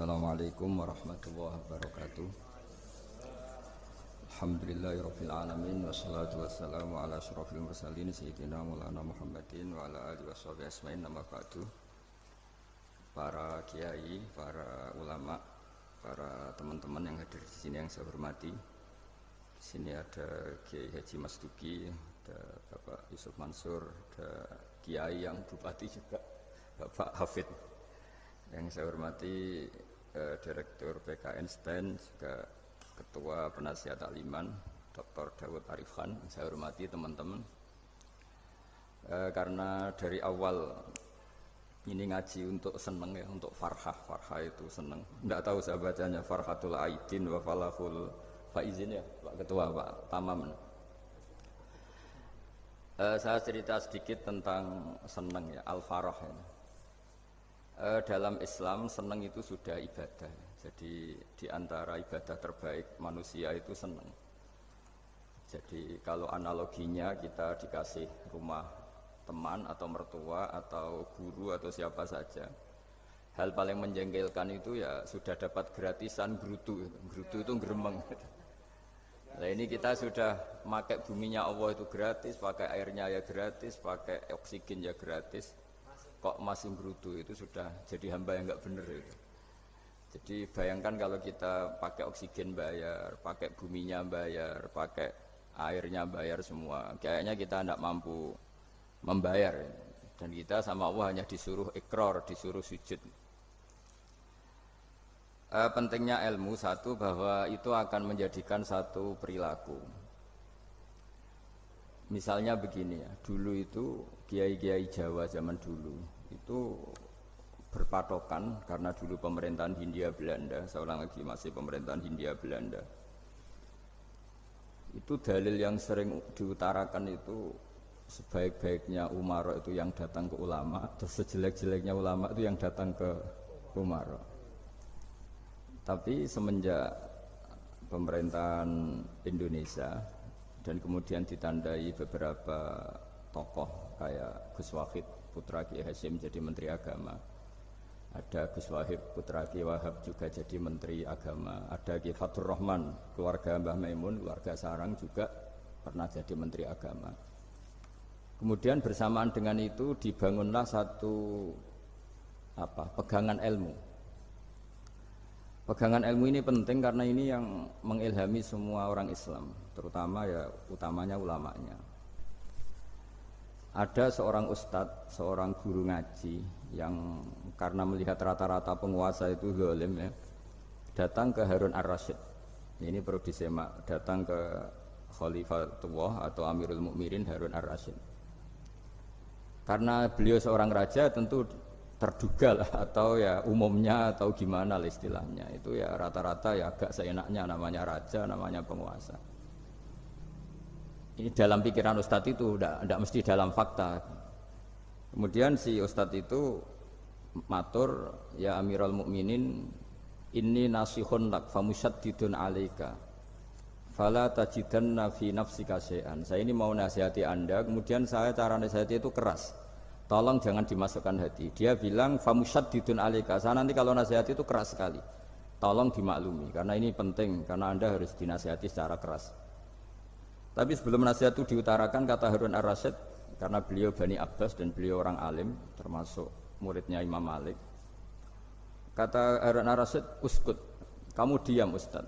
Assalamualaikum warahmatullahi wabarakatuh. Alhamdulillahirabbil alamin wassalatu wassalamu ala asyrofil mursalin sayyidina Maulana Muhammadin wa ala alihi washabihi ajmain. Nama ba'du. Para kiai, para ulama, para teman-teman yang hadir di sini yang saya hormati. Di sini ada Kiai Haji Mas Duki, ada Bapak Yusuf Mansur, ada kiai yang bupati juga, Bapak Hafid. Yang saya hormati Direktur PKN STEN, juga Ketua Penasihat Takliman Dr. Dawud Arif Khan. Saya hormati teman-teman, karena dari awal ini ngaji untuk seneng ya, untuk farhah itu seneng. Tidak tahu saya bacanya Farhatul Aidin wa Falahul Faizin ya Pak Ketua, Pak Tamam. Saya cerita sedikit tentang seneng ya, Al-Farah ya. Dalam Islam seneng itu sudah ibadah. Jadi di antara ibadah terbaik manusia itu seneng. Jadi kalau analoginya kita dikasih rumah teman atau mertua atau guru atau siapa saja, hal paling menjengkelkan itu ya sudah dapat gratisan gerutu itu geremeng. Nah ini kita sudah pakai buminya Allah itu gratis, pakai airnya ya gratis, pakai oksigen ya gratis, kok masih gerutu, itu sudah jadi hamba yang nggak bener itu. Jadi bayangkan kalau kita pakai oksigen bayar, pakai buminya bayar, pakai airnya bayar semua, kayaknya kita tidak mampu membayar, dan kita sama Allah hanya disuruh ikrar, disuruh sujud. Pentingnya ilmu satu, bahwa itu akan menjadikan satu perilaku. Misalnya begini ya, dulu itu kiai-kiai Jawa zaman dulu itu berpatokan, karena dulu pemerintahan Hindia Belanda, saya ulang lagi masih pemerintahan Hindia Belanda. Itu dalil yang sering diutarakan itu, sebaik-baiknya umara itu yang datang ke ulama, terus sejelek-jeleknya ulama itu yang datang ke umara. Tapi semenjak pemerintahan Indonesia dan kemudian ditandai beberapa tokoh kayak Gus Wahid putra Kiai Hasyim jadi Menteri Agama, ada Gus Wahid putra Kiai Wahab juga jadi Menteri Agama, ada Kiai Fatur Rahman keluarga Mbah Maimun, keluarga Sarang juga pernah jadi Menteri Agama. Kemudian bersamaan dengan itu dibangunlah satu pegangan ilmu. Pegangan ilmu ini penting karena ini yang mengilhami semua orang Islam, terutama ya utamanya ulamanya. Ada seorang ustadz, seorang guru ngaji yang karena melihat rata-rata penguasa itu zalim ya, datang ke Harun ar-Rasyid. Ini perlu disemak, datang ke Khalifatullah atau Amirul Mukminin Harun ar-Rasyid. Karena beliau seorang raja, tentu terduga lah, atau ya umumnya atau gimana lah istilahnya, itu ya rata-rata ya agak seenaknya, namanya raja, namanya penguasa. Ini dalam pikiran ustadz itu, tidak mesti dalam fakta. Kemudian si ustadz itu matur, ya Amirul Mukminin, inni nasihun lak famusyaddidun alaika fala tajidanna fi nafsika syai'an. Saya ini mau nasihati Anda, kemudian saya cara nasihati itu keras, tolong jangan dimasukkan hati. Dia bilang famusyaddidun alaika, saya nanti kalau nasihati itu keras sekali, tolong dimaklumi karena ini penting, karena Anda harus dinasihati secara keras. Tapi sebelum nasihat itu diutarakan, kata Harun ar-Rasyid, karena beliau Bani Abbas dan beliau orang alim, termasuk muridnya Imam Malik, kata Harun ar-Rasyid, uskut, kamu diam Ustaz.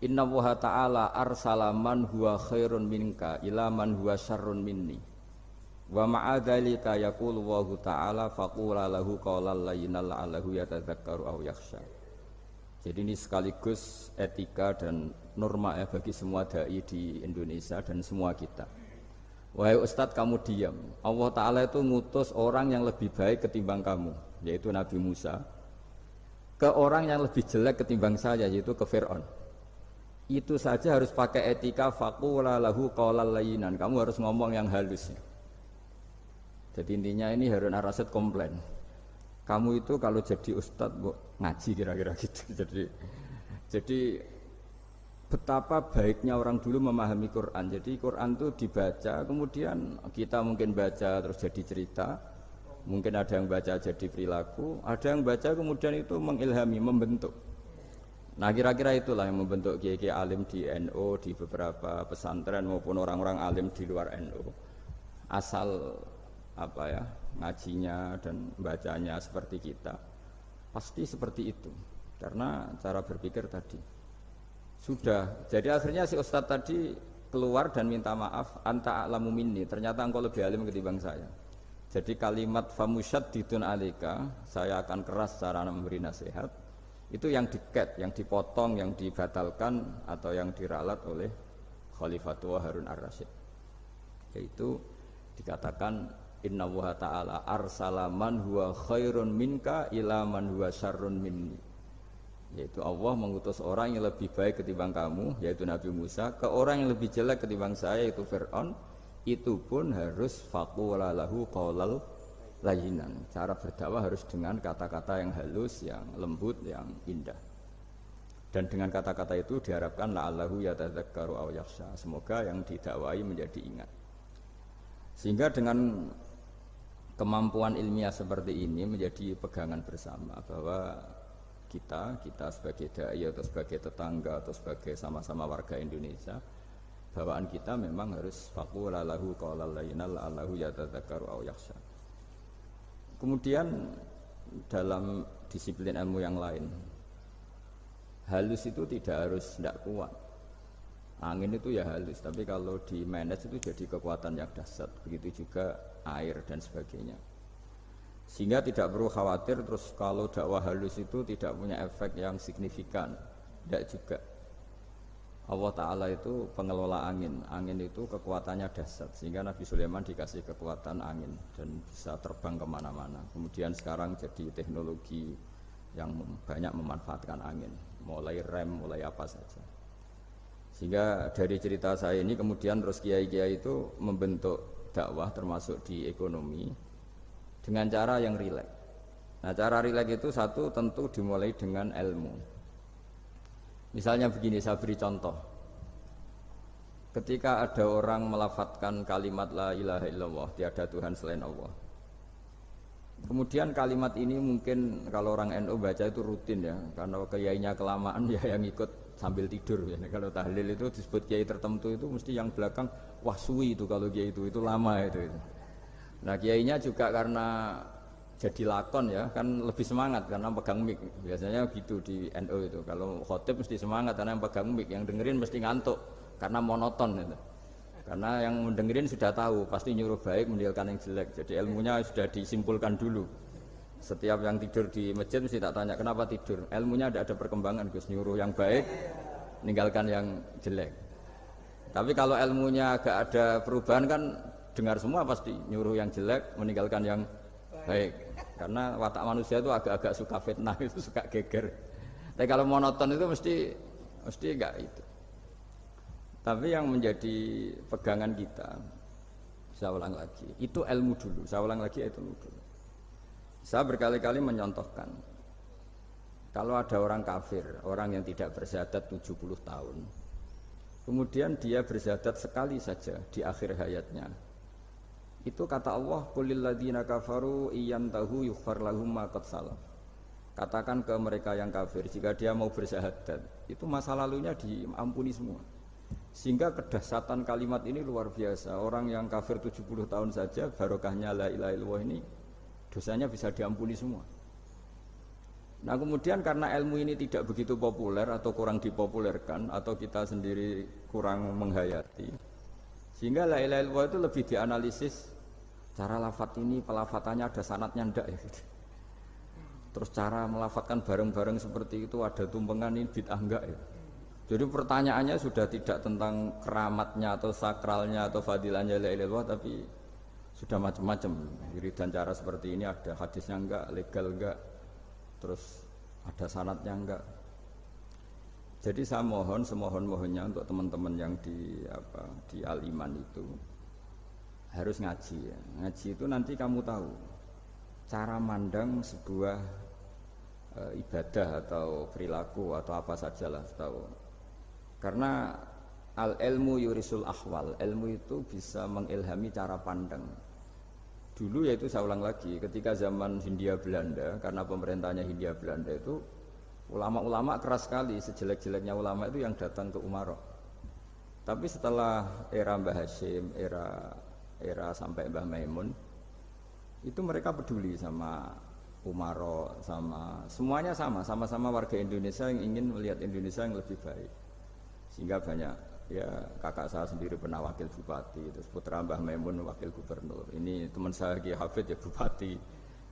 Inna Allaha ta'ala arsala man huwa khairun minka ila man huwa syarrun minni, wa ma'adhalika yaqulu Allahu ta'ala faqula lahu qawlan layyinan la'allahu yatadzakkaru aw yakhsha. Jadi ini sekaligus etika dan norma ya bagi semua dai di Indonesia dan semua kita. Wahai Ustadz, kamu diam. Allah Ta'ala itu ngutus orang yang lebih baik ketimbang kamu, yaitu Nabi Musa, ke orang yang lebih jelek ketimbang saya, yaitu ke Fir'aun. Itu saja harus pakai etika, faqula lahu qawlan layyinan, kamu harus ngomong yang halus. Jadi intinya ini Harun ar-Rasyid komplain, kamu itu kalau jadi ustadz ngaji kira-kira gitu. Jadi betapa baiknya orang dulu memahami Quran. Jadi Quran itu dibaca, kemudian kita mungkin baca terus jadi cerita, Mungkin ada yang baca jadi perilaku, ada yang baca kemudian itu mengilhami, membentuk. Nah kira-kira itulah yang membentuk kiai-kiai alim di NU, di beberapa pesantren maupun orang-orang alim di luar NU. Asal apa ya, ngajinya dan bacanya seperti kita, pasti seperti itu. Karena cara berpikir tadi sudah. Jadi akhirnya si Ustadz tadi keluar dan minta maaf, anta a'lamu minni, ternyata engkau lebih alim ketimbang saya. Jadi kalimat famusyaddidun alika, saya akan keras cara memberi nasihat, itu yang diket, yang dipotong, yang dibatalkan atau yang diralat oleh Khalifatul Harun ar-Rasyid. Yaitu dikatakan inna wa ta'ala arsala man huwa khairun minka ila man huwa syarrun minni. Yaitu Allah mengutus orang yang lebih baik ketimbang kamu, yaitu Nabi Musa, ke orang yang lebih jelek ketimbang saya, yaitu Fir'aun. Itu pun harus faqula lahu qaulal layyinan. Cara berdakwah harus dengan kata-kata yang halus, yang lembut, yang indah. Dan dengan kata-kata itu diharapkan la'allahu yatadzakkaru aw yakhsha. Semoga yang didakwai menjadi ingat. Sehingga dengan kemampuan ilmiah seperti ini menjadi pegangan bersama bahwa kita sebagai dai atau sebagai tetangga atau sebagai sama-sama warga Indonesia, bawaan kita memang harus faqula lahu qaulal layyinan la'allahu yatadzakkaru aw yakhsha. Kemudian dalam disiplin ilmu yang lain, halus itu tidak kuat. Angin itu ya halus, tapi kalau di manage itu jadi kekuatan yang dahsyat. Begitu juga air dan sebagainya. Sehingga tidak perlu khawatir terus kalau dakwah halus itu tidak punya efek yang signifikan. Tidak juga. Allah Ta'ala itu pengelola angin. Angin itu kekuatannya dahsyat. Sehingga Nabi Sulaiman dikasih kekuatan angin dan bisa terbang kemana-mana. Kemudian sekarang jadi teknologi yang banyak memanfaatkan angin. Mulai rem, mulai apa saja. Sehingga dari cerita saya ini kemudian terus kiai-kiai itu membentuk dakwah termasuk di ekonomi dengan cara yang rileks. Nah cara rileks itu satu tentu dimulai dengan ilmu. Misalnya begini, saya beri contoh. Ketika ada orang melafadzkan kalimat la ilaha illallah, tiada Tuhan selain Allah. Kemudian kalimat ini mungkin kalau orang NU baca itu rutin ya, karena kiainya kelamaan ya yang ikut sambil tidur ya. Kalau tahlil itu disebut kiai tertentu itu mesti yang belakang wah suwi itu kalau kiai itu lama itu. Nah kiainya juga karena jadi lakon ya kan lebih semangat karena pegang mic. Biasanya gitu di NU itu. Kalau khotib mesti semangat karena yang pegang mic, yang dengerin mesti ngantuk karena monoton itu. Karena yang mendengerin sudah tahu pasti nyuruh baik meninggalkan yang jelek. Jadi ilmunya sudah disimpulkan dulu. Setiap yang tidur di masjid mesti tak tanya kenapa tidur. Ilmunya tidak ada perkembangan, Gus, nyuruh yang baik meninggalkan yang jelek. Tapi kalau ilmunya agak ada perubahan kan dengar semua pasti nyuruh yang jelek meninggalkan yang baik. Karena watak manusia itu agak-agak suka fitnah, itu suka geger. Tapi kalau monoton itu mesti enggak itu. Tapi yang menjadi pegangan kita, saya ulang lagi, itu ilmu dulu. Saya ulang lagi itu ilmu dulu. Saya berkali-kali menyontohkan, kalau ada orang kafir, orang yang tidak bersyahadat 70 tahun, kemudian dia bersyahadat sekali saja di akhir hayatnya. Itu kata Allah, qulil ladzina kafaru iyantahu yughfar lahum ma qad salaf. Katakan ke mereka yang kafir, jika dia mau bersyahadat, itu masa lalunya diampuni semua. Sehingga kedahsyatan kalimat ini luar biasa. Orang yang kafir 70 tahun saja, barokahnya la ilaha illallah ini, dosanya bisa diampuni semua. Nah kemudian karena ilmu ini tidak begitu populer atau kurang dipopulerkan, atau kita sendiri kurang menghayati, sehingga la ilaha illallah itu lebih dianalisis cara lafadz ini, pelafatannya ada sanadnya ndak ya gitu. Terus cara melafatkan bareng-bareng seperti itu ada tumpengan ini bid'ah enggak ya. Jadi pertanyaannya sudah tidak tentang keramatnya atau sakralnya atau fadilahnya la ilaha illallah, tapi sudah macam-macam. Wiridan cara seperti ini ada hadisnya enggak, legal enggak, terus ada sanadnya enggak. Jadi saya mohon semohon-mohonnya untuk teman-teman yang di Al-Iman itu harus ngaji ya. Ngaji itu nanti kamu tahu cara mandang sebuah ibadah atau perilaku atau apa sajalah tahu. Karena al-ilmu yurisul ahwal, ilmu itu bisa mengilhami cara pandang. Dulu yaitu saya ulang lagi, ketika zaman Hindia Belanda, karena pemerintahnya Hindia Belanda itu ulama-ulama keras sekali, sejelek-jeleknya ulama itu yang datang ke Umaro. Tapi setelah era Mbah Hashim, era sampai Mbah Maimun, itu mereka peduli sama Umaro, sama semuanya sama-sama warga Indonesia yang ingin melihat Indonesia yang lebih baik. Sehingga banyak, ya kakak saya sendiri pernah wakil bupati, terus putra Mbah Maimun wakil gubernur, ini teman saya Kiai Hafid ya bupati.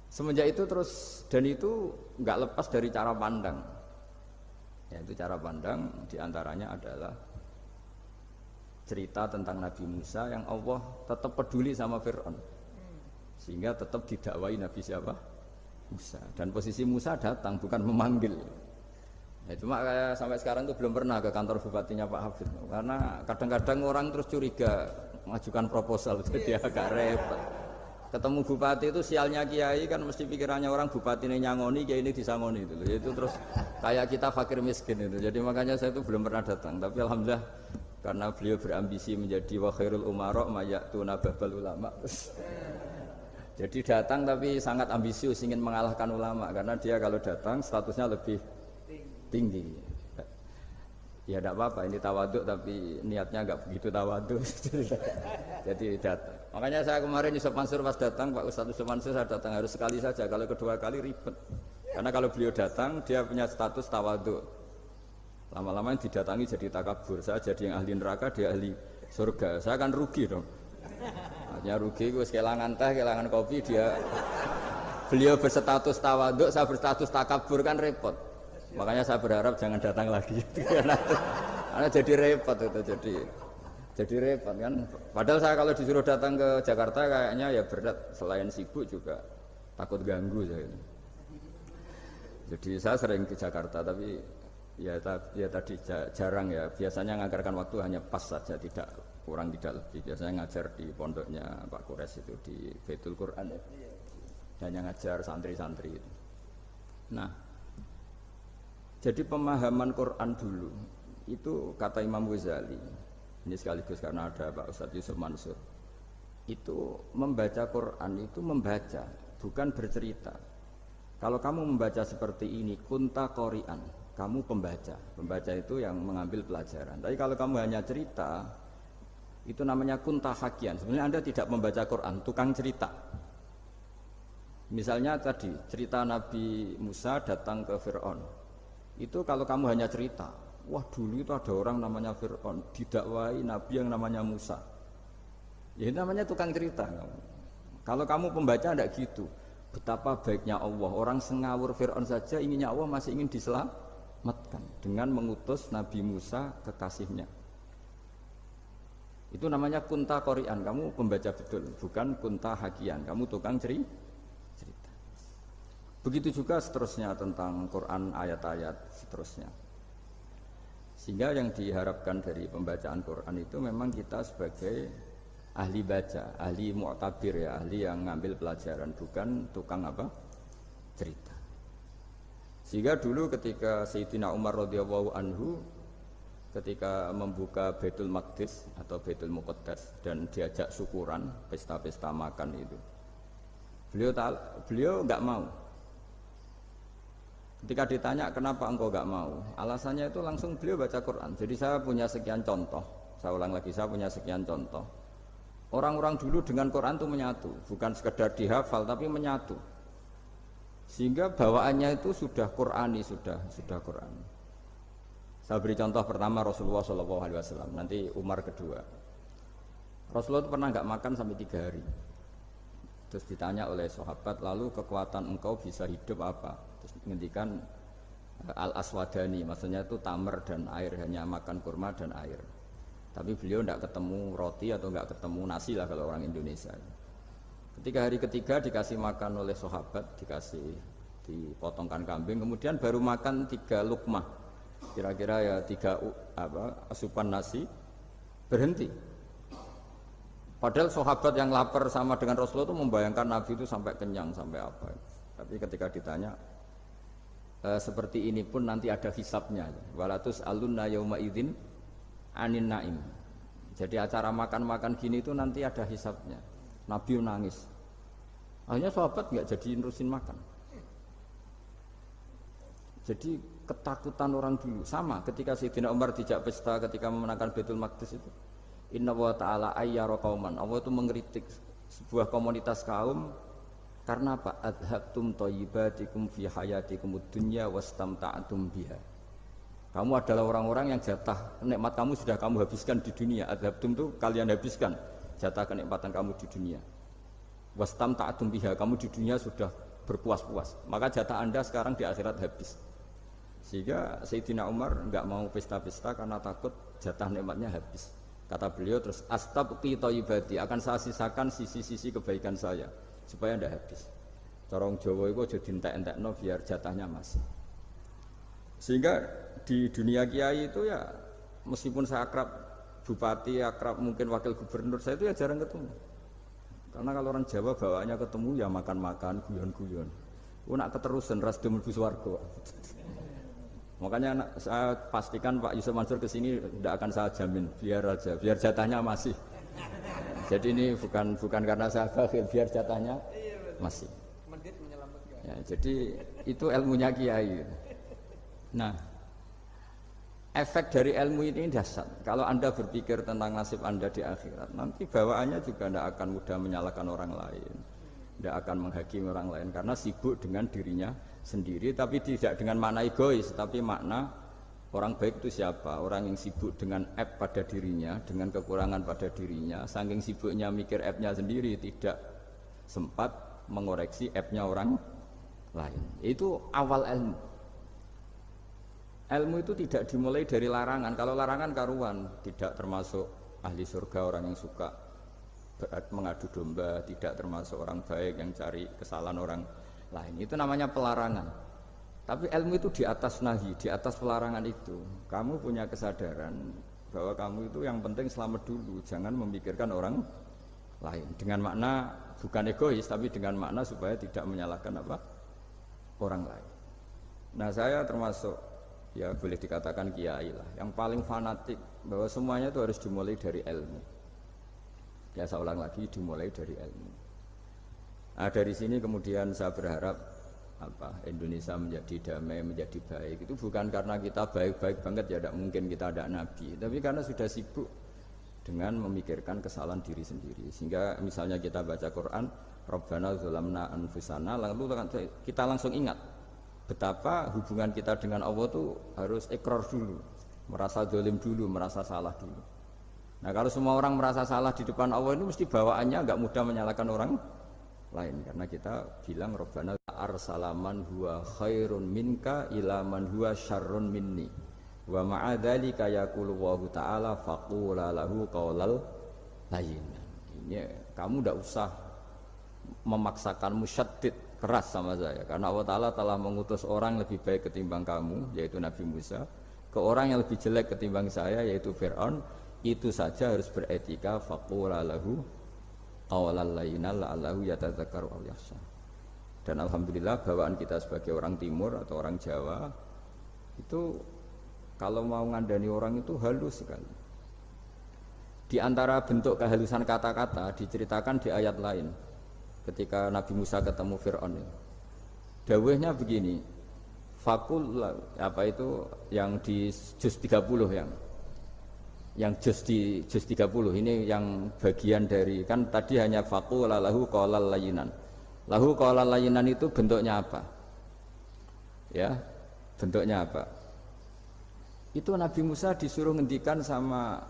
Semenjak itu terus, dan itu nggak lepas dari cara pandang. Yaitu cara pandang diantaranya adalah cerita tentang Nabi Musa yang Allah tetap peduli sama Fir'aun, sehingga tetap didakwai Nabi siapa? Musa. Dan posisi Musa datang bukan memanggil. Ya, cuma kayak sampai sekarang tuh belum pernah ke kantor bupatinya Pak Hafid, karena kadang-kadang orang terus curiga mengajukan proposal, jadi agak repot. Ketemu bupati itu sialnya kiai kan mesti pikirannya orang bupati ini nyangoni, kiai ini disangoni itu. Itu terus kayak kita fakir miskin itu. Jadi makanya saya itu belum pernah datang. Tapi alhamdulillah karena beliau berambisi menjadi wa khairul umara mayatuna babal ulama. Jadi datang tapi sangat ambisius ingin mengalahkan ulama, karena dia kalau datang statusnya lebih tinggi. Ya tidak apa-apa, ini tawaduk tapi niatnya enggak begitu tawaduk. Jadi datang. Makanya saya kemarin Yusuf Mansur pas datang, Pak Ustadz Yusuf Mansur saya datang harus sekali saja, kalau kedua kali ribet. Karena kalau beliau datang dia punya status tawaduk. Lama-lama didatangi jadi takabur, saya jadi yang ahli neraka, dia ahli surga. Saya akan rugi dong. Artinya rugi, gue kehilangan teh, kehilangan kopi, beliau berstatus tawaduk, saya berstatus takabur, kan repot. Makanya saya berharap jangan datang lagi. Karena jadi repot itu, jadi repot kan. Padahal saya kalau disuruh datang ke Jakarta kayaknya ya berat, selain sibuk juga takut ganggu saya. Jadi saya sering ke Jakarta, tapi ya tadi jarang ya. Biasanya nganggarkan waktu hanya pas saja, tidak kurang tidak lebih. Biasanya ngajar di pondoknya Pak Kures itu di Baitul Quran ya. Dan yang ngajar santri-santri itu. Nah, jadi pemahaman Quran dulu itu kata Imam Ghazali, ini sekaligus karena ada Pak Ustadz Yusuf Mansur, itu membaca Quran itu membaca, bukan bercerita. Kalau kamu membaca seperti ini, kunta qori'an, kamu pembaca. Pembaca itu yang mengambil pelajaran. Tapi kalau kamu hanya cerita, itu namanya kunta hakian. Sebenarnya Anda tidak membaca Quran, tukang cerita. Misalnya tadi cerita Nabi Musa datang ke Fir'aun. Itu kalau kamu hanya cerita, wah dulu itu ada orang namanya Fir'aun didakwai Nabi yang namanya Musa. Ya itu namanya tukang cerita. Kalau kamu pembaca tidak gitu. Betapa baiknya Allah, orang sengawur Fir'aun saja inginnya Allah masih ingin diselamatkan dengan mengutus Nabi Musa kekasihnya. Itu namanya kunta qori'an, kamu pembaca betul, bukan kunta hakian, kamu tukang cerita. Begitu juga seterusnya tentang Quran, ayat-ayat seterusnya. Sehingga yang diharapkan dari pembacaan Quran itu memang kita sebagai ahli baca, ahli mu'tabir ya, ahli yang ngambil pelajaran, bukan tukang apa? Cerita. Sehingga dulu ketika Sayyidina Umar radhiyallahu anhu ketika membuka Baitul Maqdis atau Baitul Muqaddas dan diajak syukuran, pesta-pesta makan itu, beliau enggak mau. Ketika ditanya kenapa engkau enggak mau, alasannya itu langsung beliau baca Quran. Jadi saya punya sekian contoh, saya ulang lagi, saya punya sekian contoh. Orang-orang dulu dengan Quran itu menyatu, bukan sekedar dihafal tapi menyatu. Sehingga bawaannya itu sudah Qurani, sudah Quran. Saya beri contoh pertama Rasulullah SAW, nanti Umar kedua. Rasulullah itu pernah enggak makan sampai 3 hari. Terus ditanya oleh sahabat, lalu kekuatan engkau bisa hidup apa? Terus menghentikan al-aswadani, maksudnya itu tamar dan air, hanya makan kurma dan air. Tapi beliau tidak ketemu roti atau tidak ketemu nasi lah kalau orang Indonesia. Ketika hari ketiga dikasih makan oleh sahabat, dipotongkan kambing, kemudian baru makan 3 lukmah, kira-kira ya 3 asupan nasi, berhenti. Padahal sahabat yang lapar sama dengan Rasulullah itu membayangkan Nabi itu sampai kenyang, sampai apa. Tapi ketika ditanya, seperti ini pun nanti ada hisabnya. Walatus alunna yauma idzin anin naim. Jadi acara makan-makan gini itu nanti ada hisabnya. Nabi nangis. Akhirnya sahabat nggak jadi nerusin makan. Jadi ketakutan orang dulu sama ketika Sayyidina Umar dijak pesta ketika memenangkan Baitul Maqdis itu. Inna wa ta'ala ayyara qauman. Allah itu mengkritik sebuah komunitas kaum karena apa? Adhabtum thayyibatikum fi hayatikumud dunya wastamta'tum biha. Kamu adalah orang-orang yang jatah nikmat kamu sudah kamu habiskan di dunia. Adhabtum itu kalian habiskan jatah kenikmatan kamu di dunia. Wastamta'tum biha, kamu di dunia sudah berpuas-puas. Maka jatah Anda sekarang di akhirat habis. Sehingga Sayyidina Umar enggak mau pesta-pesta karena takut jatah nikmatnya habis. Kata beliau terus astabqi thayyibati, akan saya sisakan sisi-sisi kebaikan saya supaya ndak habis. Corong Jawa itu aja dientek-entekno biar jatahnya masih. Sehingga di dunia kiai itu ya meskipun saya akrab bupati, akrab mungkin wakil gubernur, saya itu ya jarang ketemu. Karena kalau orang Jawa bawaannya ketemu ya makan-makan, guyon-guyon. Nak keterusan ras mlebu swarga. Makanya saya pastikan Pak Yusuf Mansur kesini tidak akan saya jamin, biar aja, biar jatahnya masih. Jadi ini bukan karena saya bakhil, biar jatahnya masih. Ya, jadi itu ilmunya kiai. Nah, efek dari ilmu ini dahsyat. Kalau Anda berpikir tentang nasib Anda di akhirat, nanti bawaannya juga tidak akan mudah menyalahkan orang lain, tidak akan menghakimi orang lain karena sibuk dengan dirinya sendiri, tapi tidak dengan makna egois, tapi makna orang baik itu siapa? Orang yang sibuk dengan aib pada dirinya, dengan kekurangan pada dirinya, saking sibuknya mikir aibnya sendiri, tidak sempat mengoreksi aibnya orang lain. Itu awal ilmu. Ilmu itu tidak dimulai dari larangan. Kalau larangan karuan, tidak termasuk ahli surga, orang yang suka mengadu domba, tidak termasuk orang baik yang cari kesalahan orang lain, itu namanya pelarangan. Tapi ilmu itu di atas nahi, di atas pelarangan itu kamu punya kesadaran bahwa kamu itu yang penting selamat dulu, jangan memikirkan orang lain, dengan makna bukan egois tapi dengan makna supaya tidak menyalahkan apa orang lain. Nah, saya termasuk ya boleh dikatakan kiai lah yang paling fanatik bahwa semuanya itu harus dimulai dari ilmu. Ya saya ulang lagi, dimulai dari ilmu. Nah, dari sini kemudian saya berharap Indonesia menjadi damai, menjadi baik. Itu bukan karena kita baik-baik banget, ya tidak mungkin kita ada nabi, tapi karena sudah sibuk dengan memikirkan kesalahan diri sendiri. Sehingga misalnya kita baca Quran, Rabbana dzalamna anfusana, lalu kita langsung ingat betapa hubungan kita dengan Allah itu harus ikrar dulu, merasa zalim dulu, merasa salah dulu. Nah, kalau semua orang merasa salah di depan Allah ini mesti bawaannya enggak mudah menyalahkan orang lain, karena kita bilang Rabbana arsalaman huwa khairun minka ila man huwa syarrun minni wa ma'a dzalika yaqulu wa ta'ala faqula lahu qaulal layyinan. Ini kamu tidak usah memaksakan musyaddid keras sama saya, karena Allah Ta'ala telah mengutus orang lebih baik ketimbang kamu, yaitu Nabi Musa, ke orang yang lebih jelek ketimbang saya, yaitu Fir'aun. Itu saja harus beretika, faqula lahu qawlal layyinan la'allahu yatadzakkaru aw yakhsha. Dan alhamdulillah bawaan kita sebagai orang timur atau orang Jawa itu kalau mau ngandani orang itu halus sekali. Di antara bentuk kehalusan kata-kata diceritakan di ayat lain ketika Nabi Musa ketemu Fir'aun. Dawuhnya begini, fakul apa itu yang di juz 30 yang juz 30 ini yang bagian dari, kan tadi hanya faqula lahu qaulal layyinan. Lahu qaulal layyinan itu bentuknya apa? Ya, bentuknya apa? Itu Nabi Musa disuruh ngendikan sama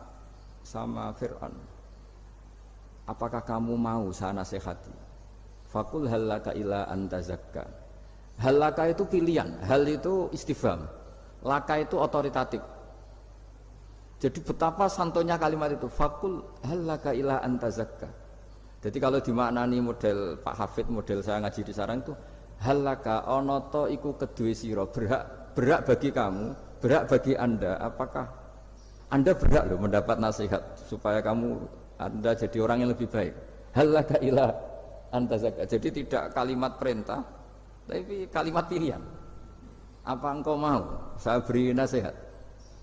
Fir'aun. Apakah kamu mau saya nasihati? Faqul halaka ila antazakka. Halaka itu pilihan, hal itu istifham. Laka itu otoritatif. Jadi betapa santonya kalimat itu, fakul halaka ila antazakka. Jadi kalau dimaknani model Pak Hafid, model saya ngaji di sarang itu, halaka onoto iku kedue sira, berhak bagi kamu, berhak bagi Anda, apakah Anda berhak loh mendapat nasihat supaya Anda jadi orang yang lebih baik. Halaka ila antazakka. Jadi tidak kalimat perintah, tapi kalimat pilihan. Apa engkau mau saya beri nasihat?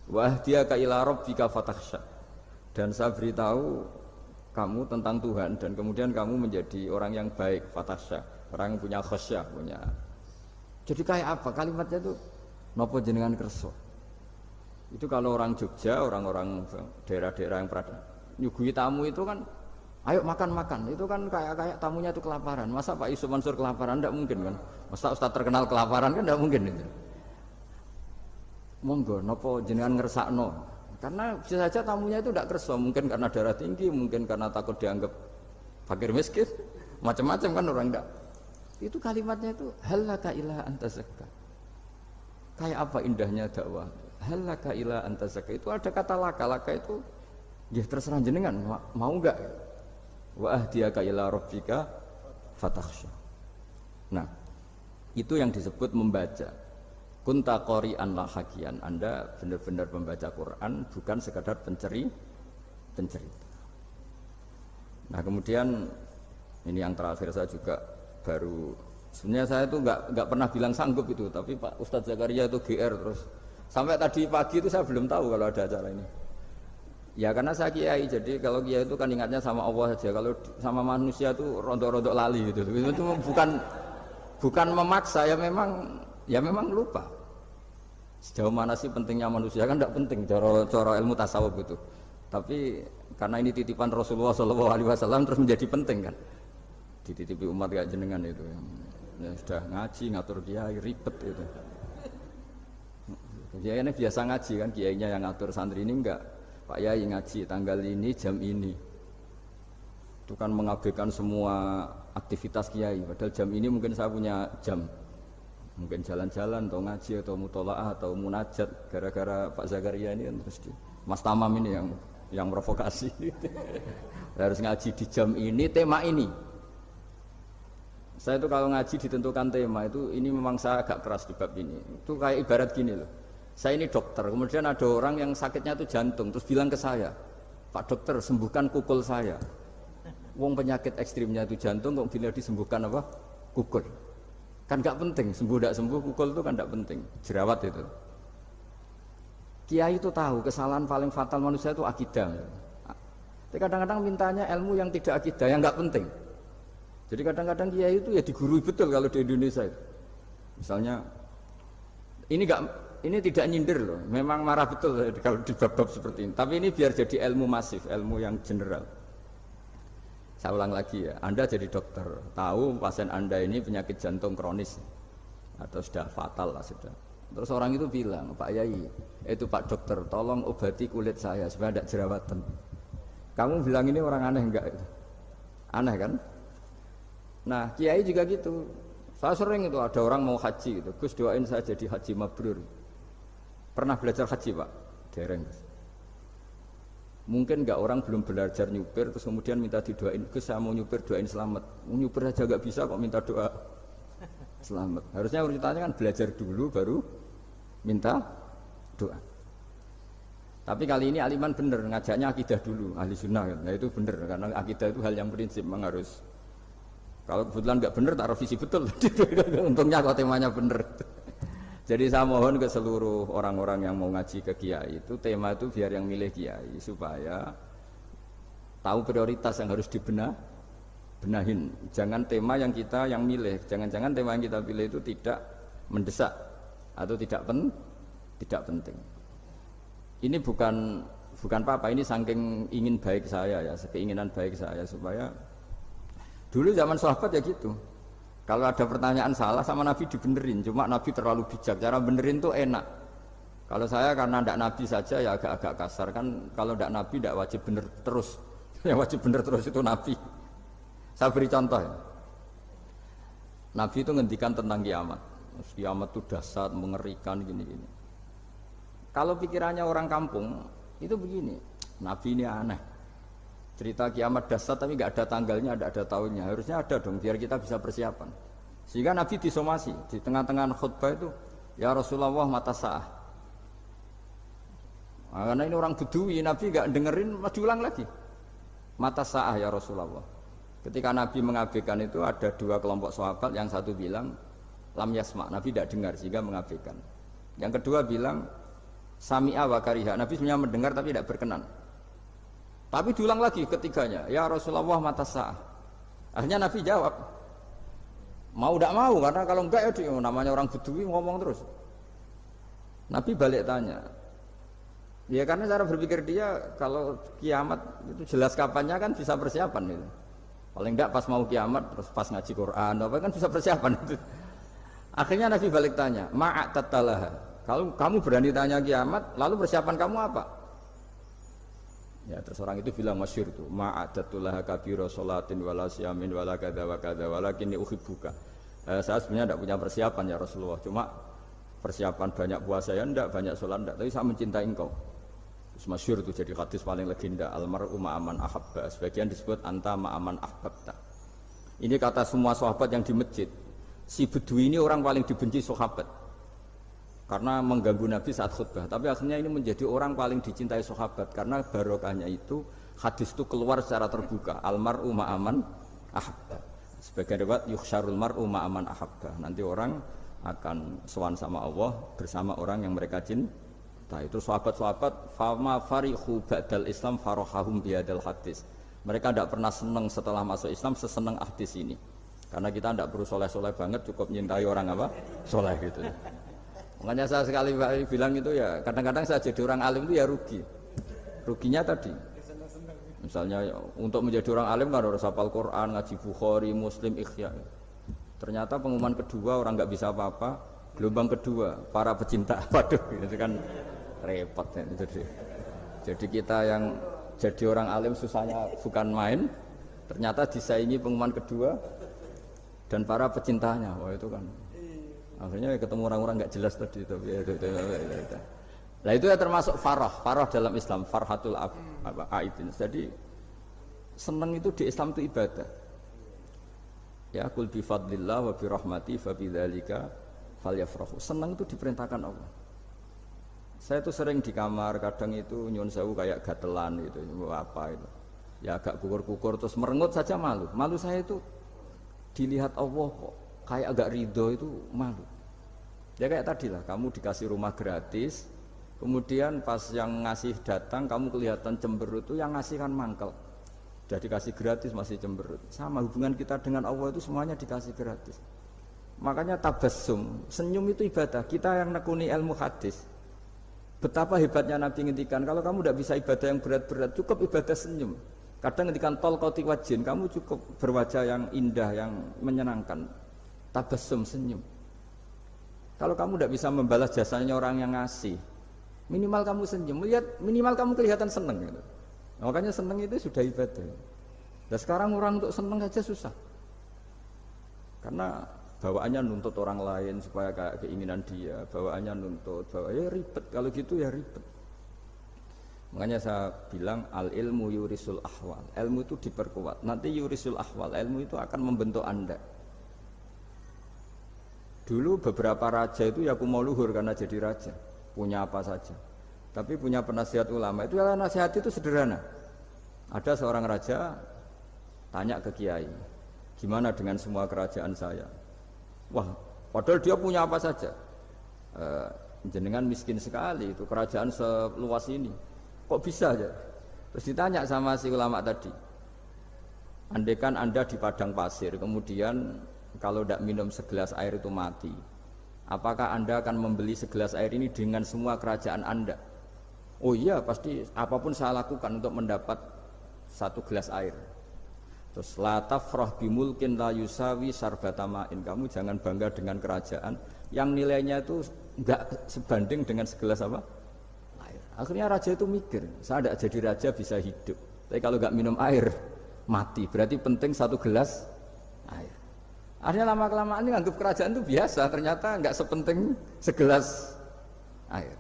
Wah dia ka ila rabbika fatakhsha, dan saya beritahu kamu tentang Tuhan dan kemudian kamu menjadi orang yang baik, fatasya, orang yang punya khasyah, punya. Jadi kayak apa kalimatnya itu? Nopo jenengan kerso. Itu kalau orang Jogja, orang-orang daerah-daerah yang pernah nyuguhi tamu itu kan, ayo makan-makan. Itu kan kayak tamunya itu kelaparan. Masa Pak Yusuf Mansur kelaparan? Tidak mungkin kan. Masa Ustaz terkenal kelaparan kan tidak mungkin itu. Monggo, nopo jenengan ngersakno. Karena bisa saja tamunya itu tidak kerso. Mungkin karena darah tinggi, mungkin karena takut dianggap fakir miskin, macam-macam kan orang tidak. Itu kalimatnya itu halaka ila anta zakka. Kayak apa indahnya dakwah. Halaka ila anta zakka. Itu ada kata laka itu ya terserah jenengan mau enggak. Wa ahdiyaka ila rabbika fatakhsha. Nah, itu yang disebut membaca. Kunta qori'an la hakian. Anda benar-benar membaca Quran, bukan sekadar pencerita. Nah, kemudian ini yang terakhir saya juga baru, sebenarnya saya itu nggak pernah bilang sanggup itu, tapi Pak Ustadz Zakaria itu GR terus sampai tadi pagi itu saya belum tahu kalau ada acara ini. Ya karena saya kiai, jadi kalau kiai itu kan ingatnya sama Allah saja, kalau sama manusia itu rontok-rontok lali gitu. Itu bukan memaksa, ya memang lupa. Sejauh mana sih pentingnya manusia kan tidak penting cara ilmu tasawuf itu. Tapi karena ini titipan Rasulullah SAW terus menjadi penting kan. Dititipi umat kayak jenengan itu ya sudah ngaji ngatur kiai ribet itu. Kiai ini biasa ngaji kan, kiainya yang ngatur, santri ini enggak. Pak Yai ngaji tanggal ini jam ini. Itu kan mengabaikan semua aktivitas kiai. Padahal jam ini mungkin saya punya jam. Mungkin jalan-jalan atau ngaji atau mutolaah atau munajat, gara-gara Pak Zakaria ini kan terus Mas Tamam ini yang provokasi. Harus ngaji di jam ini, tema ini. Saya itu kalau ngaji ditentukan tema itu, ini memang saya agak keras di bab ini. Itu kayak ibarat gini loh. Saya ini dokter, kemudian ada orang yang sakitnya itu jantung, terus bilang ke saya, Pak dokter sembuhkan kukul saya. Wong penyakit ekstrimnya itu jantung, kok bila disembuhkan apa? Kukul. Kan gak penting, sembuh tidak sembuh, kukul itu kan gak penting. Jerawat itu. Kiai itu tahu kesalahan paling fatal manusia itu akidah. Tapi kadang-kadang mintanya ilmu yang tidak akidah, yang gak penting. Jadi kadang-kadang kiai itu ya digurui betul kalau di Indonesia itu. Misalnya ini tidak nyindir loh, memang marah betul kalau di bab-bab seperti ini. Tapi ini biar jadi ilmu masif, ilmu yang general. Saya ulang lagi ya, Anda jadi dokter, tahu pasien Anda ini penyakit jantung kronis atau sudah fatal lah sudah. Terus orang itu bilang, Pak Yai, itu Pak dokter, tolong obati kulit saya supaya tidak jerawatan. Kamu bilang ini orang aneh enggak? Aneh kan? Nah, kiai juga gitu. Saya sering itu ada orang mau haji gitu. Gus doain saya jadi haji mabrur. Pernah belajar haji, Pak? Dereng. Mungkin enggak orang belum belajar nyupir terus kemudian minta didoain, Gus saya mau nyupir doain selamat. Mau nyupir aja enggak bisa kok minta doa selamat. Harusnya urutannya kan belajar dulu baru minta doa. Tapi kali ini aliman bener ngajaknya akidah dulu, ahli sunnah. Nah itu bener karena akidah itu hal yang prinsip memang harus. Kalau kebetulan nggak bener tak revisi betul. Untungnya kalau temanya bener. Jadi saya mohon ke seluruh orang-orang yang mau ngaji ke kiai itu tema itu biar yang milih kiai supaya tahu prioritas yang harus benahin. Jangan tema yang kita yang milih, jangan-jangan tema yang kita pilih itu tidak mendesak atau tidak penting. Ini bukan apa-apa, ini saking ingin baik saya ya, keinginan baik saya supaya dulu zaman sahabat ya gitu. Kalau ada pertanyaan salah sama Nabi dibenerin, cuma Nabi terlalu bijak, cara benerin tuh enak. Kalau saya karena tidak Nabi saja ya agak-agak kasar kan, kalau tidak Nabi tidak wajib bener terus, yang wajib bener terus itu Nabi. Saya beri contoh ya. Nabi itu ngendikan tentang kiamat. Kiamat itu dahsyat, mengerikan gini-gini. Kalau pikirannya orang kampung itu begini, Nabi ini aneh. Cerita kiamat dahsyat tapi nggak ada tanggalnya, ada tahunnya. Harusnya ada dong biar kita bisa persiapan. Sehingga Nabi disomasi di tengah-tengah khutbah itu, ya Rasulullah mata sa'ah. Nah, karena ini orang Bedui, Nabi nggak dengerin, diulang lagi. Mata sa'ah ya Rasulullah. Ketika Nabi mengabaikan itu ada dua kelompok sahabat, yang satu bilang lam yasma, Nabi tidak dengar sehingga mengabaikan. Yang kedua bilang sami'a wa kariha, Nabi sebenarnya mendengar tapi tidak berkenan. Tapi diulang lagi ketiganya, ya Rasulullah mata sa'ah. Akhirnya Nabi jawab, mau tidak mau, karena kalau enggak ya namanya orang Bedui ngomong terus. Nabi balik tanya, ya karena cara berpikir dia kalau kiamat itu jelas kapannya kan bisa persiapan itu. Paling enggak pas mau kiamat terus pas ngaji Quran apa kan bisa persiapan itu. Akhirnya Nabi balik tanya, ma'atatalaha. Kalau kamu berani tanya kiamat, lalu persiapan kamu apa? Ya terus orang itu bilang masyhur itu, ma'adatullah kabira sholatin wala siyamin wala kadza wa kadza walakinni uhibbuka. Saya sebenarnya tidak punya persiapan ya Rasulullah, cuma persiapan banyak puasa ya enggak, banyak sholat enggak, tapi saya mencintai engkau. Terus masyhur itu jadi hadis paling legenda, almar'u ma'aman ahabba. Sebagian disebut anta ma'aman ahbabta. Ini kata semua sahabat yang di masjid. Si Bedui ini orang paling dibenci sahabat karena mengganggu Nabi saat khutbah, tapi akhirnya ini menjadi orang paling dicintai sahabat karena barokahnya itu hadis itu keluar secara terbuka, almar'u ma'aman ahabba. Sebagai riwayat yuhsyarul mar'u ma'aman ahabba, nanti orang akan sowan sama Allah bersama orang yang mereka cinta. Itu sahabat-sahabat fama farihu ba'dal Islam farahahum bihadal hadis. Mereka tidak pernah senang setelah masuk Islam sesenang hadis ini, karena kita tidak perlu soleh-soleh banget, cukup nyintai orang apa soleh gitu. Makanya saya sekali bilang itu ya, kadang-kadang saya jadi orang alim itu ya ruginya tadi. Misalnya untuk menjadi orang alim kan harus hafal Quran, ngaji Bukhari, Muslim, Ikhya. Ternyata pengumuman kedua orang nggak bisa apa-apa, gelombang kedua para pecinta, waduh itu kan repot ya. Jadi kita yang jadi orang alim susahnya bukan main, ternyata disaingi pengumuman kedua dan para pecintanya, wah itu kan. Akhirnya ketemu orang-orang nggak jelas tadi itu. Nah itu ya termasuk farah dalam Islam, farhatul aidin. Jadi senang itu di Islam itu ibadah. Ya kul bi fadlillah wa bi rahmati fa bidzalika falyafrahu. Senang itu diperintahkan Allah. Saya itu sering di kamar, kadang itu nyun sewu kayak gatelan gitu, apa itu. Ya agak kukur-kukur terus merengut saja malu. Malu saya itu dilihat Allah kok kayak agak ridho itu malu. Ya kayak tadi lah, kamu dikasih rumah gratis, kemudian pas yang ngasih datang kamu kelihatan cemberut, itu yang ngasih kan mangkel. Sudah dikasih gratis masih cemberut. Sama hubungan kita dengan Allah itu semuanya dikasih gratis. Makanya tabassum, senyum itu ibadah. Kita yang nekuni ilmu hadis, betapa hebatnya Nabi ngendikan, kalau kamu tidak bisa ibadah yang berat-berat, cukup ibadah senyum. Kadang ngendikan tol qati wajhin, kamu cukup berwajah yang indah, yang menyenangkan. Tabassum, senyum. Kalau kamu tidak bisa membalas jasanya orang yang ngasih, minimal kamu senyum, lihat minimal kamu kelihatan senang gitu. Nah, makanya senang itu sudah ibadah. Dan sekarang orang untuk senang saja susah, karena bawaannya nuntut orang lain supaya kayak keinginan dia, bawaannya nuntut, ya ribet. Kalau gitu ya ribet. Makanya saya bilang al ilmu yurisul ahwal, ilmu itu diperkuat. Nanti yurisul ahwal, ilmu itu akan membentuk Anda. Dulu beberapa raja itu ya mau luhur karena jadi raja, punya apa saja. Tapi punya penasihat ulama, itu ya nasihat itu sederhana. Ada seorang raja tanya ke kiai, gimana dengan semua kerajaan saya? Wah, padahal dia punya apa saja. Jenengan miskin sekali, itu kerajaan seluas ini, kok bisa aja? Terus ditanya sama si ulama tadi, andaikan Anda di padang pasir, kemudian kalau tidak minum segelas air itu mati, apakah Anda akan membeli segelas air ini dengan semua kerajaan Anda? Oh iya, pasti apapun saya lakukan untuk mendapat satu gelas air. Terus la tafrah bimulkin la yusawi sarbatamain, kamu jangan bangga dengan kerajaan yang nilainya itu enggak sebanding dengan segelas apa? Air. Akhirnya raja itu mikir, saya tidak jadi raja bisa hidup, tapi kalau enggak minum air mati, berarti penting satu gelas air. Akhirnya lama-kelamaan ini anggap kerajaan itu biasa, ternyata enggak sepenting segelas air.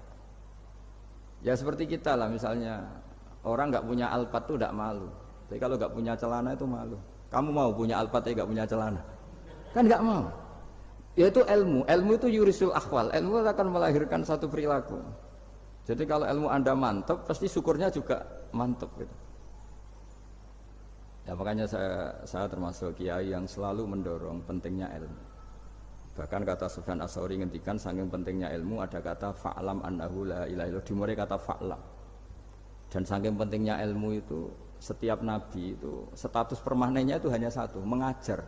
Ya seperti kita lah, misalnya orang enggak punya alpat itu enggak malu, tapi kalau enggak punya celana itu malu. Kamu mau punya alpat tapi enggak punya celana? Kan enggak mau. Yaitu ilmu, ilmu itu yurisul akhwal, ilmu akan melahirkan satu perilaku. Jadi kalau ilmu Anda mantap, pasti syukurnya juga mantap gitu. Ya makanya saya termasuk kiai yang selalu mendorong pentingnya ilmu. Bahkan kata Sufyan Ats-Tsauri ngendikan saking pentingnya ilmu, ada kata fa'lam annahu la ilaha illallah, dimulai kata fa'lam. Dan saking pentingnya ilmu itu setiap nabi itu status permanennya itu hanya satu, mengajar.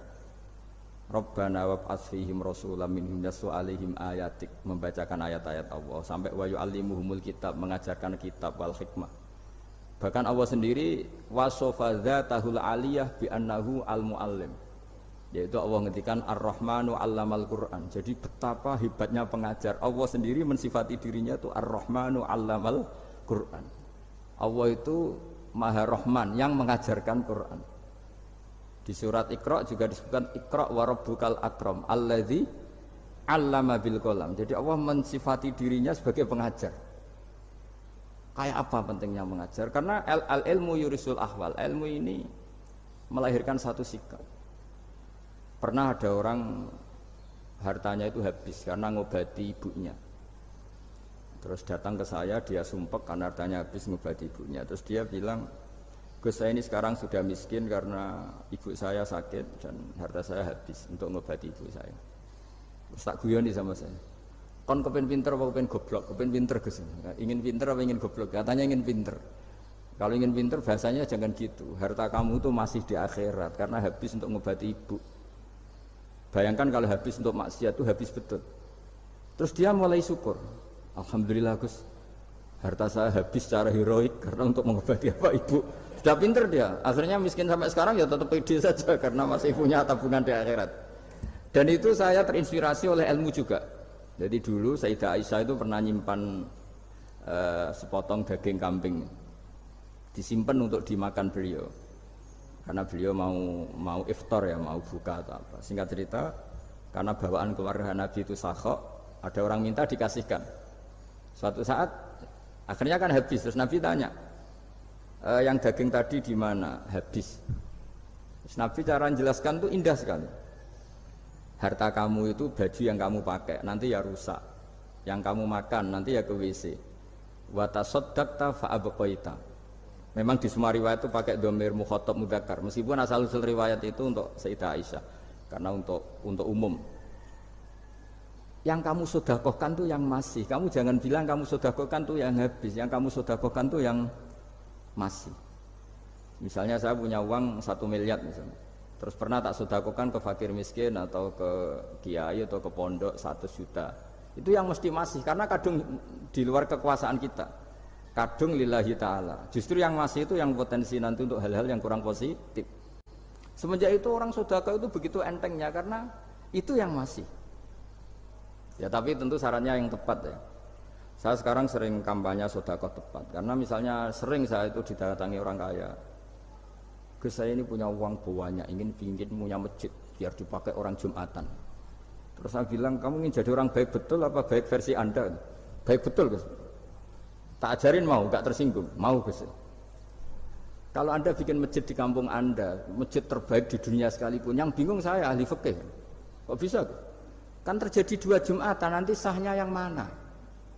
Rabbana wab'ats fihim rasulam minhum yatlu 'alaihim ayatik, membacakan ayat-ayat Allah, sampai wa yu'allimuhumul kitab, mengajarkan kitab wal hikmah. Bahkan Allah sendiri wasofa dzatahul aliyah bi annahu al-muallim, yaitu Allah ngendikan Ar-Rahmanu 'allamal Qur'an. Jadi betapa hebatnya pengajar. Allah sendiri mensifati dirinya itu Ar-Rahmanu 'allamal Qur'an. Allah itu Maha Rahman yang mengajarkan Quran. Di surat Iqra juga disebutkan Iqra wa rabbukal akram alladzi 'allama bil qalam. Jadi Allah mensifati dirinya sebagai pengajar. Kayak apa pentingnya mengajar? Karena al-ilmu yurisul ahwal. Ilmu ini melahirkan satu sikap. Pernah ada orang hartanya itu habis karena ngobati ibunya. Terus datang ke saya, dia sumpek karena hartanya habis ngobati ibunya. Terus dia bilang, Gus, saya ini sekarang sudah miskin karena ibu saya sakit dan harta saya habis untuk ngobati ibu saya. Terus tak guyoni sama saya, kon kepen pinter apa kepen goblok? Kepen pinter Gus. Ingin pinter apa ingin goblok? Katanya ingin pinter. Kalau ingin pinter bahasanya jangan gitu. Harta kamu itu masih di akhirat karena habis untuk ngobati ibu. Bayangkan kalau habis untuk maksiat itu habis betul. Terus dia mulai syukur. Alhamdulillah Gus, harta saya habis secara heroik karena untuk mengobati apa ibu. Sudah pinter dia, akhirnya miskin sampai sekarang ya tetap pede saja karena masih punya tabungan di akhirat. Dan itu saya terinspirasi oleh ilmu juga. Jadi dulu Sayyidah Aisyah itu pernah nyimpan sepotong daging kambing, disimpan untuk dimakan beliau. Karena beliau mau iftar ya, mau buka atau apa. Singkat cerita, karena bawaan keluarga Nabi itu sakhok, ada orang minta dikasihkan. Suatu saat akhirnya kan habis, terus Nabi tanya, yang daging tadi di mana? Habis. Terus Nabi cara menjelaskan tuh indah sekali. Harta kamu itu baju yang kamu pakai nanti ya rusak, yang kamu makan nanti ya ke WC. Wa tasaddaqta fa abqaita. Memang di semua riwayat itu pakai dhamir mukhatab mudzakkar, meskipun asal-usul riwayat itu untuk Sayyidah Aisyah karena untuk umum. Yang kamu sedekahkan tuh yang masih. Kamu jangan bilang kamu sedekahkan tuh yang habis. Yang kamu sedekahkan tuh yang masih. Misalnya saya punya uang 1 miliar misalnya. Terus pernah tak sedekahkan ke fakir miskin atau ke kiai atau ke pondok 100 juta. Itu yang mesti masih karena kadung di luar kekuasaan kita. Kadung lillahi ta'ala. Justru yang masih itu yang potensi nanti untuk hal-hal yang kurang positif. Semenjak itu orang sedekah itu begitu entengnya karena itu yang masih. Ya tapi tentu sarannya yang tepat ya. Saya sekarang sering kampanye sedekah tepat karena misalnya sering saya itu didatangi orang kaya. Gus, saya ini punya uang banyak, ingin punya masjid biar dipakai orang Jumatan. Terus saya bilang, kamu ingin jadi orang baik betul apa baik versi Anda? Baik betul Gus. Tak ajarin mau, gak tersinggung, mau Gus. Kalau Anda bikin masjid di kampung Anda, masjid terbaik di dunia sekalipun, yang bingung saya ahli fikih. Kok bisa Gus? Kan terjadi 2 Jumatan, nanti sahnya yang mana?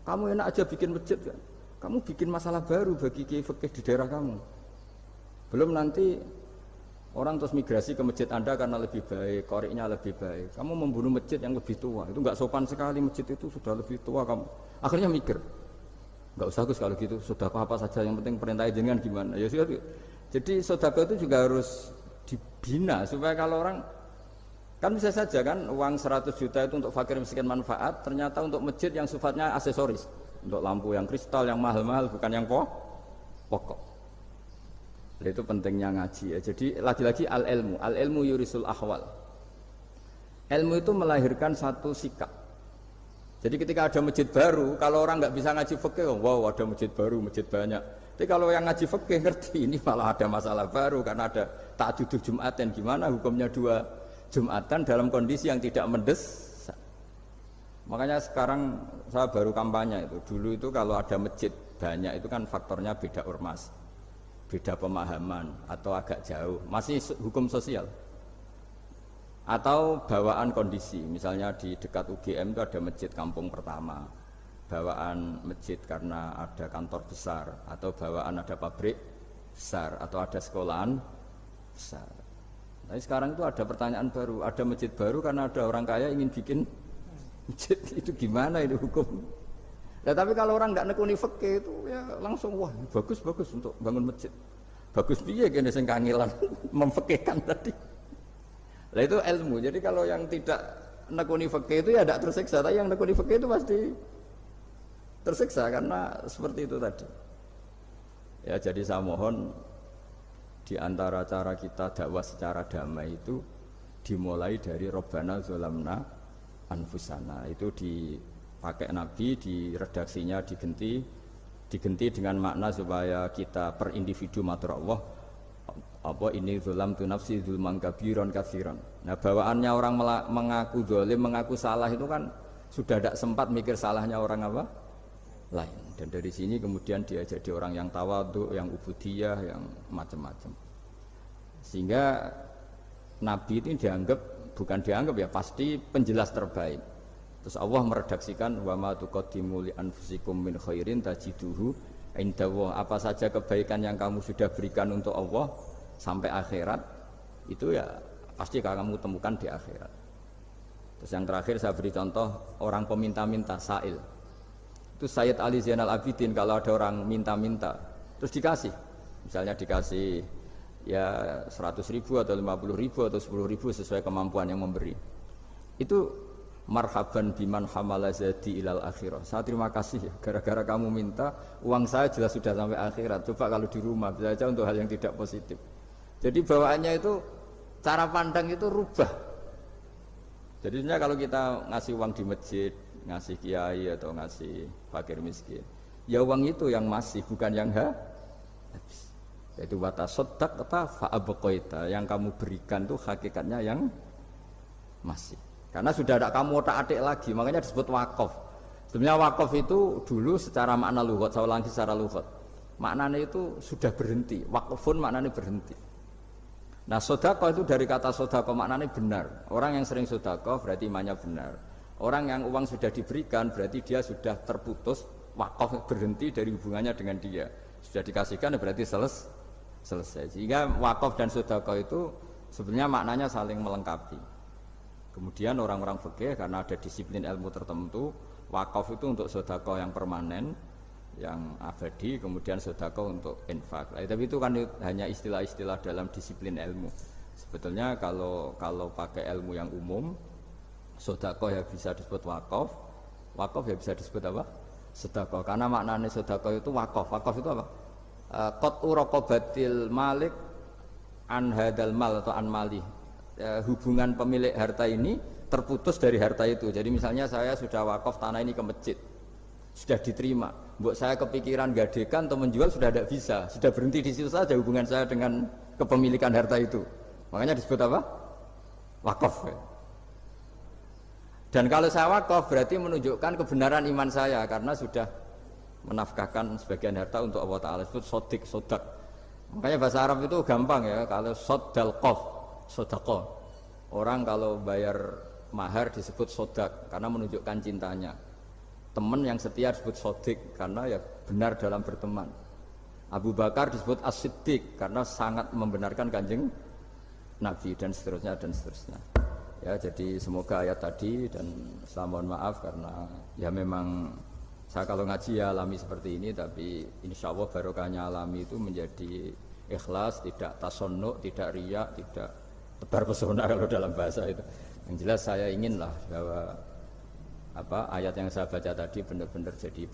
Kamu enak aja bikin masjid kan? Kamu bikin masalah baru bagi kiai fikih di daerah kamu. Belum nanti orang terus migrasi ke masjid Anda karena lebih baik, koriknya lebih baik. Kamu membunuh masjid yang lebih tua, itu nggak sopan sekali, masjid itu sudah lebih tua kamu. Akhirnya mikir, nggak usah Gus kalau gitu, sedekah apa saja yang penting perintah jenengan gimana. Ya sudah. Jadi sedekah itu juga harus dibina supaya kalau orang kan bisa saja kan uang 100 juta itu untuk fakir miskin manfaat, ternyata untuk masjid yang sifatnya aksesoris, untuk lampu yang kristal yang mahal-mahal bukan yang pokok. Itu pentingnya ngaji ya. Jadi lagi-lagi al-ilmu yurisul ahwal. Ilmu itu melahirkan satu sikap. Jadi ketika ada masjid baru, kalau orang nggak bisa ngaji fikih, wow ada masjid baru, masjid banyak. Tapi kalau yang ngaji fikih ngerti ini malah ada masalah baru karena ada ta'dudul Jum'atan, gimana hukumnya 2 Jumatan dalam kondisi yang tidak mendesak. Makanya sekarang saya baru kampanye itu. Dulu itu kalau ada masjid banyak itu kan faktornya beda ormas, beda pemahaman atau agak jauh, masih hukum sosial atau bawaan kondisi. Misalnya di dekat UGM itu ada masjid kampung pertama, bawaan masjid karena ada kantor besar atau bawaan ada pabrik besar atau ada sekolahan besar. Tapi sekarang itu ada pertanyaan baru, ada masjid baru karena ada orang kaya ingin bikin masjid, itu gimana itu hukum? Nah, tapi kalau orang nggak nekuni fikih itu ya langsung wah bagus untuk bangun masjid. Bagus piye kene sing kangelan memfikihkan tadi. Lah itu ilmu. Jadi kalau yang tidak nekuni fikih itu ya tidak tersiksa, tapi yang nekuni fikih itu pasti tersiksa karena seperti itu tadi. Ya jadi saya mohon di antara cara kita dakwah secara damai itu dimulai dari Rabbana zalamna anfusana. Itu dipakai Nabi, di redaksinya diganti dengan makna supaya kita per individu matur Allah apa ini zulam tu nafsi zulman kabiron katsiran. Nah bawaannya orang mengaku zalim, mengaku salah itu kan sudah tidak sempat mikir salahnya orang apa lain. Dan dari sini kemudian dia jadi orang yang tawadhu, yang ubudiyah, yang macam-macam. Sehingga Nabi itu bukan dianggap ya, pasti penjelas terbaik. Terus Allah meredaksikan wa ma tuqaddimu li anfusikum min khairin tajiduhu indallah. Apa saja kebaikan yang kamu sudah berikan untuk Allah sampai akhirat itu ya pasti kamu temukan di akhirat. Terus yang terakhir saya beri contoh orang peminta-minta sa'il. Itu Sayyid Ali Zainal Abidin kalau ada orang minta-minta terus dikasih, misalnya dikasih ya 100.000 atau 50.000 atau 10.000 sesuai kemampuan yang memberi, itu marhaban biman hamala zadi ilal akhirah. Saya terima kasih ya, gara-gara kamu minta uang saya jelas sudah sampai akhirat. Coba kalau di rumah bisa saja untuk hal yang tidak positif. Jadi bawaannya itu cara pandang itu rubah. Jadi sebenarnya kalau kita ngasih uang di masjid, ngasih kiai atau ngasih fakir miskin, ya uang itu yang masih, bukan yang habis. Yaitu watasodak kata fa'abqaita, yang kamu berikan itu hakikatnya yang masih. Karena sudah ada kamu otak-atik lagi, makanya disebut wakaf. Sebenarnya wakaf itu dulu secara makna lughat, saya ulangi secara lughat, maknanya itu sudah berhenti. Wakfun maknanya berhenti. Nah sedekah itu dari kata sedekah maknanya benar. Orang yang sering sedekah berarti imannya benar. Orang yang uang sudah diberikan berarti dia sudah terputus, wakaf berhenti dari hubungannya dengan dia. Sudah dikasihkan berarti selesai. Sehingga wakaf dan sedekah itu sebenarnya maknanya saling melengkapi. Kemudian orang-orang fikih karena ada disiplin ilmu tertentu, wakaf itu untuk sedekah yang permanen, yang abadi, kemudian sedekah untuk infak. Tapi itu kan hanya istilah-istilah dalam disiplin ilmu. Sebetulnya kalau pakai ilmu yang umum, sedekah ya bisa disebut wakaf, wakaf ya bisa disebut apa? Sedekah. Karena maknanya sedekah itu wakaf. Wakaf itu apa? Qat'u raqabatil malik an hadal mal atau an mali. Hubungan pemilik harta ini terputus dari harta itu. Jadi misalnya saya sudah wakaf tanah ini ke masjid, sudah diterima. Buat saya kepikiran gadekan atau menjual sudah tidak bisa, sudah berhenti di situ saja hubungan saya dengan kepemilikan harta itu. Makanya disebut apa? Wakaf. Dan kalau saya wakaf berarti menunjukkan kebenaran iman saya karena sudah menafkahkan sebagian harta untuk Allah Ta'ala. Disebut sodik, sodak. Makanya bahasa Arab itu gampang ya, kalau sodal qaf, sodako. Orang kalau bayar mahar disebut sodak karena menunjukkan cintanya. Teman yang setia disebut sodik karena ya benar dalam berteman. Abu Bakar disebut as-siddiq karena sangat membenarkan kanjeng Nabi dan seterusnya dan seterusnya. Ya jadi semoga ayat tadi, dan saya mohon maaf karena ya memang saya kalau ngaji ya alami seperti ini, tapi insya Allah barokahnya alami itu menjadi ikhlas, tidak tasonnuk, tidak riak, tidak tebar pesona kalau dalam bahasa itu. Yang jelas saya inginlah bahwa ayat yang saya baca tadi benar-benar jadi